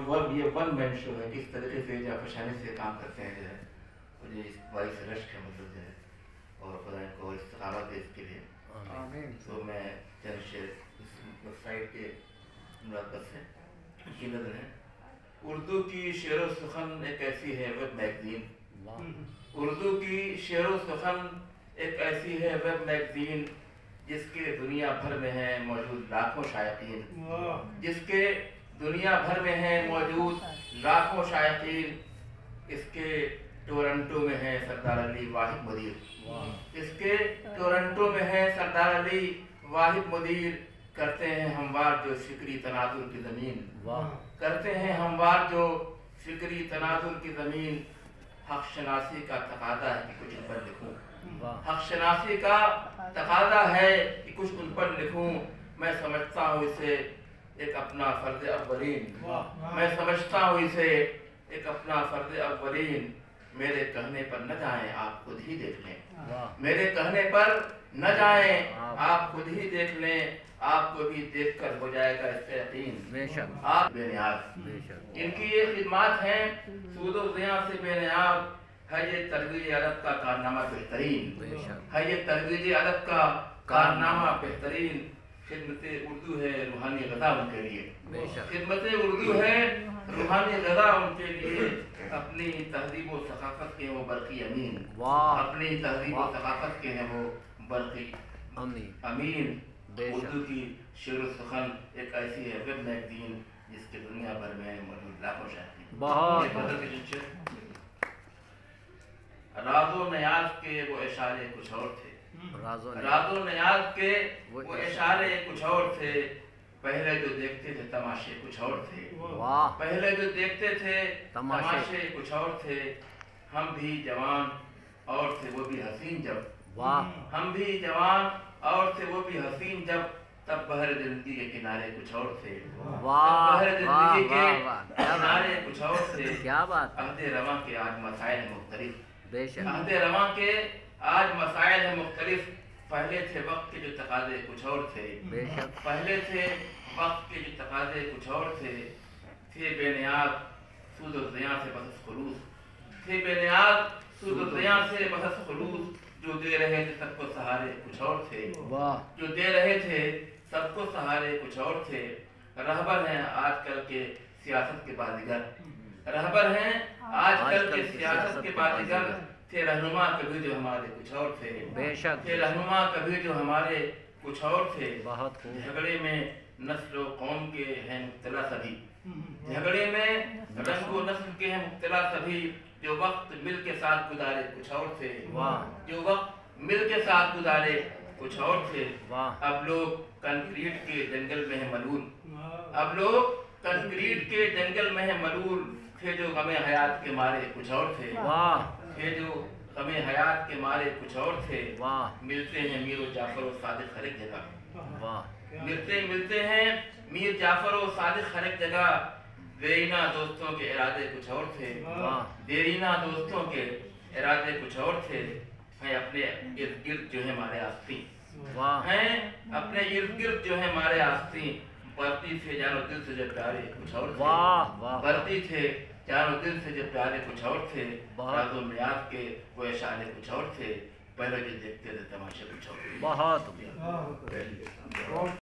ये one man show है, किस तरीके से जाफरशानी से काम करते हैं जो है, मुझे इस बाईस रश्क है मतलब जो है, और खुदा इनको इस्तकामत दे इसके लिए। तो मैं चंद शेर इस वेबसाइट के मुराद से की नज़र है। उर्दू की शेर व सुखन एक ऐसी है वेब मैगजीन, उर्दू की शेर व सुखन एक ऐसी है वेब मैगजीन जिसके दुनिया भर में है मौजूद लाखों शायकीन, जिसके दुनिया भर में है मौजूद लाखों शायकीन। इसके टोरंटो में है सरदार अली वाहिद मुदीर, इसके टोरंटो में है सरदार अली वाहिद मुदीर। करते हैं हमवार जो फिक्री तनाजुर की ज़मीन, करते हैं हमवार जो फिक्री तनाजुर की ज़मीन। हक़ शनासी का तकादा है कि कुछ उन पर लिखूं, हक़ शनासी का तकादा है कि कुछ उन पर लिखूं। मैं समझता हूँ इसे एक अपना फ़र्ज़ अव्वलीन, मैं समझता हूँ इसे एक अपना फ़र्ज़ अव्वलीन। मेरे कहने पर न जाएं आप खुद ही देख लें, मेरे कहने पर न जाएं आप खुद ही देख लें, आपको भी देखकर हो जाएगा इससे यकीन। आप बेनियाज, इनकी ये खिदमत हैं सूदो ज़िया से बेनियाज। है ये तरवीज अदब का कारनामा बेहतरीन, है ये तरवीज अदब का कारनामा बेहतरीन। खिदमत उर्दू है रूहानी ग़ज़ा उनके लिए, खिदमत उर्दू है रूहानी ग़ज़ा उनके लिए। अपनी तहज़ीब व सक़ाफ़त के वो बरक़ी अमीन, अपनी तहज़ीब व सक़ाफ़त के हैं वो बरक़ी अमीन। उर्दू की शेर व सुखन एक ऐसी है वेब मैगजीन जिसके दुनिया भर में मौजूद लाखों शायकीन। राज़ो नियाज़ के वो इशारे कुछ और थे, राज़ो नियाज़ के वो इशारे कुछ और थे। पहले जो देखते थे तमाशे कुछ और थे, पहले जो देखते थे तमाशे कुछ और थे। हम भी जवान और थे वो भी हसीन जब, हम भी जवान और थे वो भी हसीन जब। तब बहर ज़िंदगी के किनारे कुछ और थे, बहर ज़िंदगी के किनारे कुछ और थे। क्या बात। अहदे रवां के आज मसाइल है मुख्तलिफ, अहदे रवां के आज मसाइल है मुख्तलिफ। पहले थे वक्त के जो तकाज़े कुछ और थे, पहले थे वक्त के जो तकाज़े कुछ और थे। थे बेनियाज सूद व ज़िया से बस खुलूस, थे बेनियाज सूद व ज़िया से बस खुलूस। जो दे रहे थे सबको सहारे कुछ और थे, जो दे रहे थे सबको सहारे कुछ और थे। रहबर हैं आजकल के सियासत के बाज़ीगर, रहबर हैं आजकल के सियासत के बाज़ीगर। थे रहनुमा कभी जो हमारे कुछ और थे, थे रहनुमा कभी जो हमारे कुछ और थे। झगड़े में नस्ल व कौम के हैं मुब्तला सभी, झगड़े में रंग व नस्ल के हैं मुब्तला सभी। जो वक्त मिल के साथ गुजारे कुछ और थे, जो वक्त मिल के साथ गुजारे कुछ और थे। अब लोग कंक्रीट के जंगल में है मलूल, अब लोग कंक्रीट के जंगल में है मलूल। थे जो गमे हयात के मारे कुछ और थे, थे जो गमे हयात के मारे कुछ और थे। मिलते हैं मीर जाफर व सादिक हर एक जगह, मिलते हैं मीर जाफर व सादिक हर एक जगह। देरीना दोस्तों के इरादे कुछ और थे, देरीना दोस्तों के इरादे कुछ और थे। हैं अपने इर्द गिर्द जो है हमारे आस्तीं, हैं अपने इर्द गिर्द जो है हमारे आस्तीं। बढ़ती थे जानो दिल से जब प्यारे कुछ और थे, बढ़ती थे जानो दिल से जब प्यारे कुछ और थे। राज़ो नियाज़ के वो इशारे कुछ और थे, पहले जो देखते थे तमाशे कुछ और थे।